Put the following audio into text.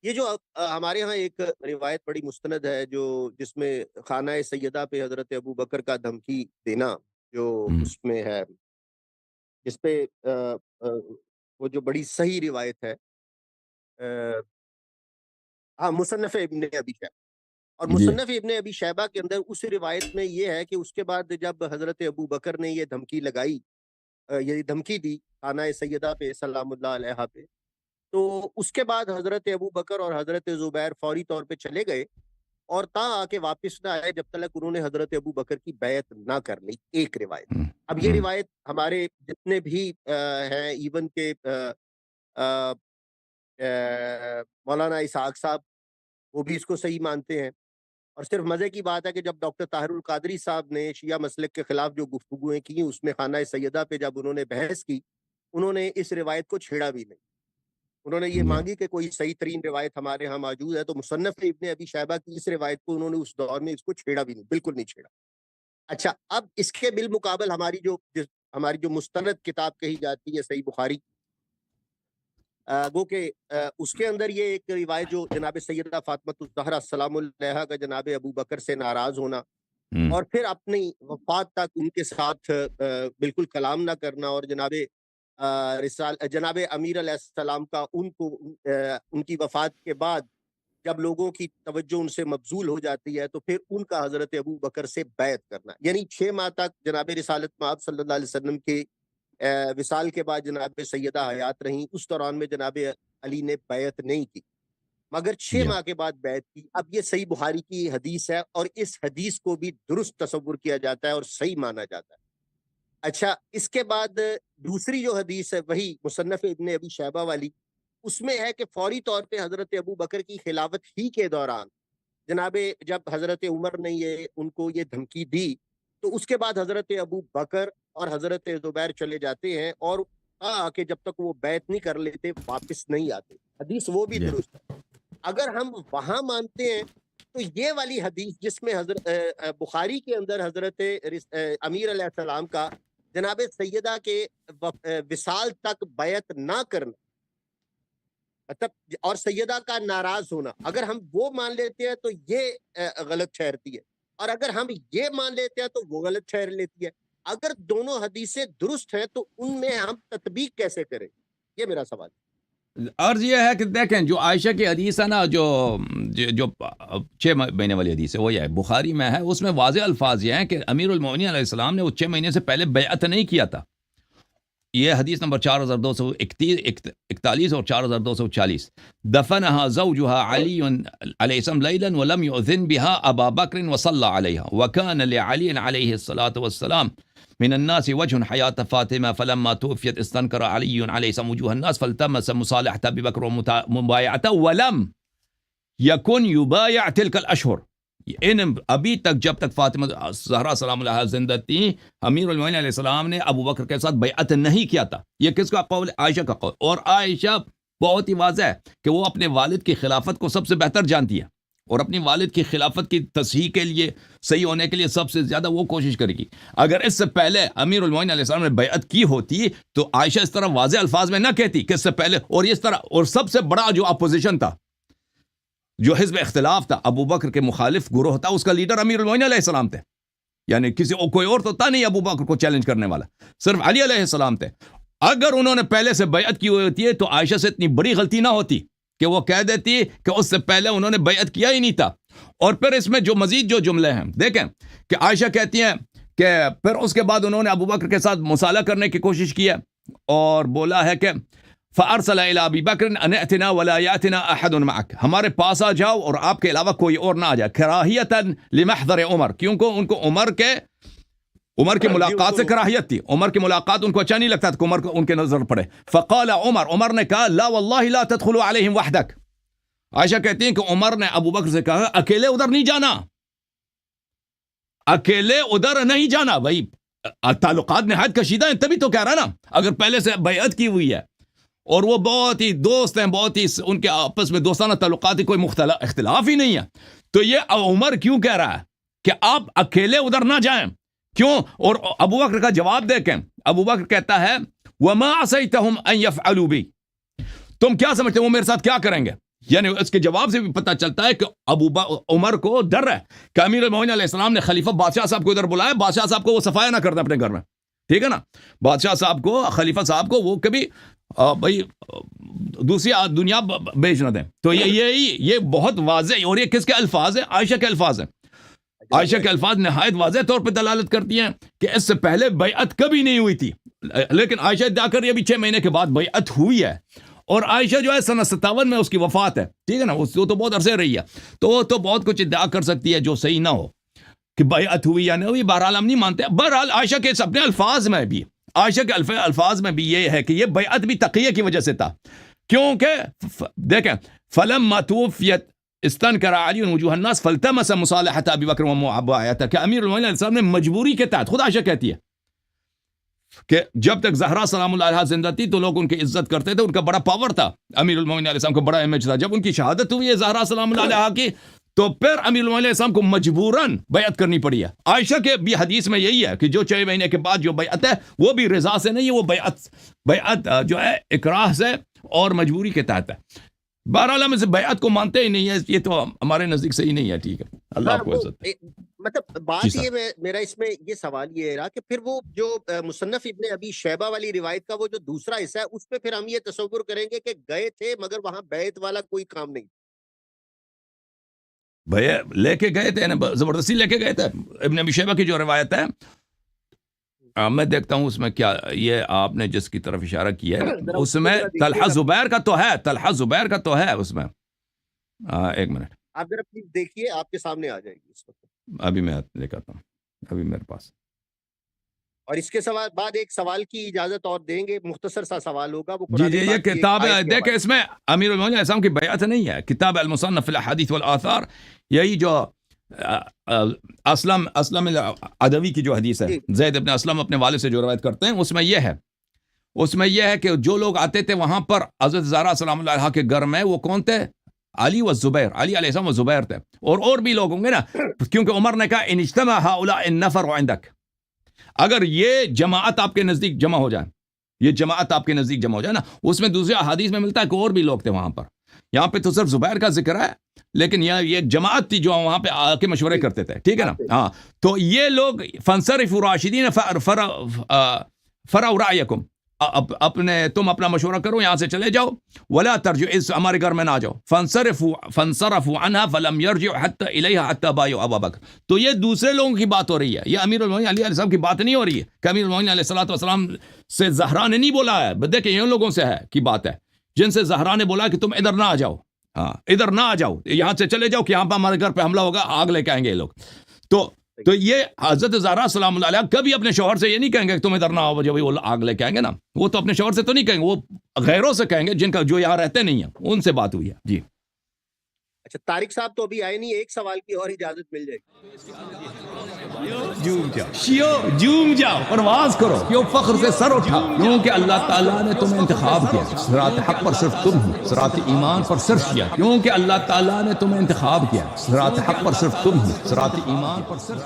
یہ جو ہمارے ہاں ایک روایت بڑی مستند ہے جو جس میں خانہ سیدہ پہ حضرت ابو بکر کا دھمکی دینا جو ہوں، اس میں ہے، جس پہ وہ جو بڑی صحیح روایت ہے، ہاں مصنف ابن ابی شیبہ، اور جی مصنف ابن ابی شیبہ کے اندر اس روایت میں یہ ہے کہ اس کے بعد جب حضرت ابو بکر نے یہ دھمکی لگائی، یہ دھمکی دی خانہ سیدہ پہ سلام اللہ علیہا پہ، تو اس کے بعد حضرت ابو بکر اور حضرت زبیر فوری طور پہ چلے گئے اور تا آ کے واپس نہ آئے جب تک انہوں نے حضرت ابو بکر کی بیعت نہ کر لی، ایک روایت۔ ہوں، اب یہ ہوں، روایت ہمارے جتنے بھی ہیں، ایون کے آ، مولانا اسحاق صاحب وہ بھی اس کو صحیح مانتے ہیں، اور صرف مزے کی بات ہے کہ جب ڈاکٹر طاہر القادری صاحب نے شیعہ مسلک کے خلاف جو گفتگویں کی اس میں خانہ سیدہ پہ جب انہوں نے بحث کی، انہوں نے اس روایت کو چھیڑا بھی نہیں، انہوں نے یہ جی مانگی کہ کوئی صحیح ترین روایت ہمارے ہاں موجود ہے، تو مصنف ابن ابی شیبہ کی اس روایت کو انہوں نے اس دور میں اس کو چھیڑا بھی نہیں، بالکل نہیں چھیڑا۔ اچھا، اب اس کے بالمقابل ہماری جو مستند کتاب کہی جاتی ہے صحیح بخاری، گو کہ اس کے اندر یہ ایک روایت جو جناب سیدہ فاطمہ الزہرا سلام علیہا کا جناب ابو بکر سے ناراض ہونا ہوں، اور پھر اپنی وفات تک ان کے ساتھ بالکل کلام نہ کرنا، اور جناب امیر علیہ السلام کا ان کی وفات کے بعد جب لوگوں کی توجہ ان سے مبذول ہو جاتی ہے تو پھر ان کا حضرت ابو بکر سے بیعت کرنا، یعنی 6 ماہ تک جناب رسالت مآب صلی اللہ علیہ وسلم کے وصال کے بعد جناب سیدہ حیات رہیں، اس دوران میں جناب علی نے بیعت نہیں کی، مگر چھ جی ماہ کے بعد بیعت کی۔ اب یہ صحیح بخاری کی حدیث ہے اور اس حدیث کو بھی درست تصور کیا جاتا ہے اور صحیح مانا جاتا ہے۔ اچھا، اس کے بعد دوسری جو حدیث ہے وہی مصنف ابن ابی شیبہ والی، اس میں ہے کہ فوری طور پہ حضرت ابو بکر کی خلافت ہی کے دوران جناب جب حضرت عمر نے ان کو یہ دھمکی دی تو اس کے بعد حضرت ابو بکر اور حضرت زبیر چلے جاتے ہیں اور کہ جب تک وہ بیعت نہیں کر لیتے واپس نہیں آتے، حدیث وہ بھی جی درست ہے۔ اگر ہم وہاں مانتے ہیں تو یہ والی حدیث جس میں حضرت بخاری کے اندر حضرت امیر علیہ السلام کا جناب سیدہ کے وصال تک بیعت نہ کرنا، مطلب اور سیدہ کا ناراض ہونا، اگر ہم وہ مان لیتے ہیں تو یہ غلط ٹھہرتی ہے، اور اگر ہم یہ مان لیتے ہیں تو وہ غلط ٹھہر لیتی ہے۔ اگر دونوں حدیثیں درست ہیں تو ان میں ہم تطبیق کیسے کریں، یہ میرا سوال ہے۔ عرض یہ ہے کہ دیکھیں جو عائشہ کی حدیث ہے نا، جو 6 مہینے والی حدیث ہے وہ یہ ہے بخاری میں ہے، اس میں واضح الفاظ یہ ہیں کہ امیر المومنین علیہ السلام نے وہ 6 مہینے سے پہلے بیعت نہیں کیا تھا۔ یہ حدیث نمبر 4241 اور 4240 دفنها زوجها علي عليه السلام ليلا ولم يؤذن بها أبا بكر وصلى عليها وكان لعلي عليه الصلاة والسلام من الناس وجه حياة فاطمة فلما توفيت استنكر علي عليه السلام وجوه الناس فالتمس مصالحة أبي بكر ومبايعته ولم يكن يبايع تلك الأشهر۔ ان ابھی تک جب تک فاطمہ زہرا سلام علیہا زندہ تھی، امیر المومنین علیہ السلام نے ابو بکر کے ساتھ بیعت نہیں کیا تھا۔ یہ کس کا قول؟ عائشہ کا قول، اور عائشہ بہت ہی واضح ہے کہ وہ اپنے والد کی خلافت کو سب سے بہتر جانتی ہے اور اپنی والد کی خلافت کی تصحیح کے لیے، صحیح ہونے کے لیے سب سے زیادہ وہ کوشش کرے گی۔ اگر اس سے پہلے امیر المومنین علیہ السلام نے بیعت کی ہوتی تو عائشہ اس طرح واضح الفاظ میں نہ کہتی کہ اس سے پہلے، اور اس طرح، اور سب سے بڑا جو اپوزیشن تھا، جو حزب اختلاف تھا، ابو بکر کے مخالف گروہ تھا، اس کا لیڈر امیر المومنین علیہ السلام تھے، یعنی کوئی اور تو تھا نہیں ابو بکر کو چیلنج کرنے والا، صرف علی علیہ السلام تھے۔ اگر انہوں نے پہلے سے بیعت کی ہوتی ہے تو عائشہ سے اتنی بڑی غلطی نہ ہوتی کہ وہ کہہ دیتی کہ اس سے پہلے انہوں نے بیعت کیا ہی نہیں تھا۔ اور پھر اس میں جو مزید جو جملے ہیں دیکھیں کہ عائشہ کہتی ہیں کہ پھر اس کے بعد انہوں نے ابو بکر کے ساتھ مصالحہ کرنے کی کوشش کی ہے اور بولا ہے کہ فَأَرْسَلَ إِلَىٰ أَبِي بَكْرٍ أَنْ ائْتِنَا وَلَا يَأْتِنَا أَحَدٌ مَعَكَ، ہمارے پاس آ جاؤ اور آپ کے علاوہ کوئی اور نہ آ جائے، کراہیتاً لِمَحْضَرِ عمر، کیونکہ ان کو عمر کی ملاقات سے کراہیت تھی، عمر کی ملاقات ان کو اچھا نہیں لگتا تھا کہ عمر کو ان کے نظر پڑے۔ فقال عمر نے کہا لا واللہ لا تدخلوا علیہم وحدک، عائشہ کہتی ہیں کہ عمر نے ابو بکر سے کہا اکیلے ادھر نہیں جانا، اکیلے ادھر نہیں جانا۔ بھائی تعلقات نہایت کشیدہ ہیں، تبھی تو کہہ رہا نا، اگر پہلے سے بیعت کی ہوئی ہے اور وہ بہت ہی دوست ہیں، بہت ہی ان کے آپس میں دوستانہ تعلقات، کوئی اختلاف ہی نہیں ہے، تو یہ عمر کیوں کہہ رہا ہے کہ آپ اکیلے ادھر نہ جائیں؟ کیوں؟ اور ابو بکر کا جواب دیکھیں، ابو بکر کہتا ہے وَمَا عَصَيْتَهُمْ أَن يَفْعَلُوا بِي، تم کیا سمجھتے ہیں وہ میرے ساتھ کیا کریں گے؟ یعنی اس کے جواب سے بھی پتہ چلتا ہے کہ عمر کو ڈر ہے کہ امیر المومنین علیہ السلام نے خلیفہ بادشاہ صاحب کو ادھر بلایا، بادشاہ صاحب کو وہ صفایا نہ کرتا اپنے گھر میں، ٹھیک ہے نا، بادشاہ صاحب کو، خلیفہ صاحب کو وہ کبھی بھائی دوسری دنیا بیچ نہ دیں. تو یہ بہت واضح، اور یہ کس کے الفاظ ہیں؟ عائشہ کے الفاظ ہیں. عائشہ کے الفاظ نہایت واضح طور پہ دلالت کرتی ہیں کہ اس سے پہلے بیعت کبھی نہیں ہوئی تھی، لیکن عائشہ ادعا کر رہی ہے ابھی 6 مہینے کے بعد بیعت ہوئی ہے. اور عائشہ جو ہے سنہ 57 میں اس کی وفات ہے، ٹھیک ہے نا، وہ تو بہت عرصے رہی ہے، تو وہ تو بہت کچھ ادعا کر سکتی ہے جو صحیح نہ ہو کہ بیعت ہوئی یا نہیں ہوئی. بہرحال ہم نہیں مانتے. بہرحال عائشہ کے اپنے الفاظ میں بھی، عائشہ کے الفاظ میں بھی یہ ہے کہ یہ بیعت بھی تقیہ کی وجہ سے تھا، کیونکہ دیکھیں فلما توفیت استنکر علی وجوہ الناس فالتمس مصالحة ابی بکر ومعاویہ، کہ امیر المومنین علیہ السلام نے مجبوری کے تحت، خود عائشہ کہتی ہے کہ جب تک زہرا سلام اللہ علیہا زندہ تھی تو لوگ ان کی عزت کرتے تھے، ان کا بڑا پاور تھا، امیر المومنین علیہ السلام کو بڑا امیج تھا. جب ان کی شہادت ہوئی ہے زہرا سلام اللہ علیہا کی، تو پھر امیر المومنین علیہ السلام کو مجبوراً بیعت کرنی پڑی ہے. عائشہ کے بھی حدیث میں یہی ہے کہ جو 6 مہینے کے بعد جو بیعت ہے وہ بھی رضا سے نہیں ہے، وہ بیعت جو ہے اکراہ سے اور مجبوری کے تحت ہے. بہرحال ہم اس بیعت کو مانتے ہی نہیں ہے، یہ تو ہمارے نزدیک صحیح نہیں ہے. ٹھیک ہے، اللہ آپ کو عزت. مطلب بات یہ میرا اس میں یہ سوال یہ رہا کہ پھر وہ جو مصنف ابن ابی شیبہ والی روایت کا وہ جو دوسرا حصہ ہے، اس پہ پھر ہم یہ تصور کریں گے کہ گئے تھے مگر وہاں بیعت والا کوئی کام نہیں، بھیا لے کے گئے تھے، زبردستی لے کے گئے تھے. ابن ابی شیبہ کی جو روایت ہے، میں دیکھتا ہوں اس میں کیا، یہ آپ نے جس کی طرف اشارہ کیا ہے اس میں طلحہ زبیر کا تو ہے، طلحہ زبیر کا تو ہے اس میں. ایک منٹ، آپ ذرا پلیز دیکھیے، آپ کے سامنے آ جائے گی اس وقت. ابھی میں لے کے آتا ہوں، ابھی میرے پاس. اور اس کے بعد ایک سوال کی اجازت اور دیں گے، مختصر سا سوال ہوگا. وہ جی یہ کتاب ہے، دیکھیں اس میں امیر المومنین علیہ السلام کی بیعت نہیں ہے. کتاب المصنف فی الاحادیث والآثار، یہی جو اسلم العدوی کی جو حدیث ہے، زید ابن اسلم اپنے والد سے جو روایت کرتے ہیں، اس میں یہ ہے کہ جو لوگ آتے تھے وہاں پر حضرت زہرا سلام اللہ علیہا کے گھر میں، وہ کون تھے؟ علی و زبیر، علی علیہ السلام و زبیر تھے، اور بھی لوگ ہوں گے نا، کیونکہ عمر نے کہا ان اجتمع هؤلاء النفر عندك، اگر یہ جماعت آپ کے نزدیک جمع ہو جائے، یہ جماعت آپ کے نزدیک جمع ہو جائے نا. اس میں دوسرے احادیث میں ملتا ہے کہ اور بھی لوگ تھے وہاں پر. یہاں پہ تو صرف زبیر کا ذکر ہے، لیکن یہ جماعت تھی جو وہاں پہ آ کے مشورے کرتے تھے، ٹھیک ہے نا. ہاں، تو یہ لوگ فانصرفوا راشدین فرعوا رأیکم، تم اپنا مشورہ کرو، یہاں سے چلے جاؤ، ولا ترجعوا، اس ہمارے گھر میں نہ جاؤ. فانصرفوا عنها فلم يرجعوا حتى اليها حتى بايعوا ابا بکر. تو یہ دوسرے لوگوں کی بات ہو رہی ہے، یہ امیر المومنین علی علیہ السلام کی بات نہیں ہو رہی ہے کہ امیر المومنین علیہ الصلوۃ والسلام سے زہرا نے نہیں بولا ہے. دیکھیں یہ لوگوں سے ہے کی بات ہے جن سے زہرا نے بولا کہ تم ادھر نہ آ جاؤ، ہاں ادھر نہ آ جاؤ، یہاں سے چلے جاؤ کہ یہاں پہ ہمارے گھر پہ حملہ ہوگا، آگ لے کے آئیں گے یہ لوگ. تو یہ حضرت زہرا سلام اللہ علیہ کبھی اپنے شوہر سے یہ نہیں کہیں گے کہ تم ادھر نہ آؤ، جب وہ آگ لے کے آئیں گے نا، وہ تو اپنے شوہر سے تو نہیں کہیں گے، وہ غیروں سے کہیں گے جن کا جو یہاں رہتے نہیں ہیں، ان سے بات ہوئی ہے. جی اچھا، طارق صاحب تو ابھی آئے نہیں، ایک سوال کی اور اجازت مل جائے گی. جھوم جاؤ، پرواز کرو، کیوں فخر سے سر اٹھا، کیونکہ اللہ تعالیٰ نے تمہیں انتخاب کیا. صراط حق پر صرف تم ہو، صراط ایمان پر صرف کیا، کیونکہ اللہ تعالیٰ نے تمہیں انتخاب کیا. صراط حق پر صرف تم ہو، صراط ایمان پر صرف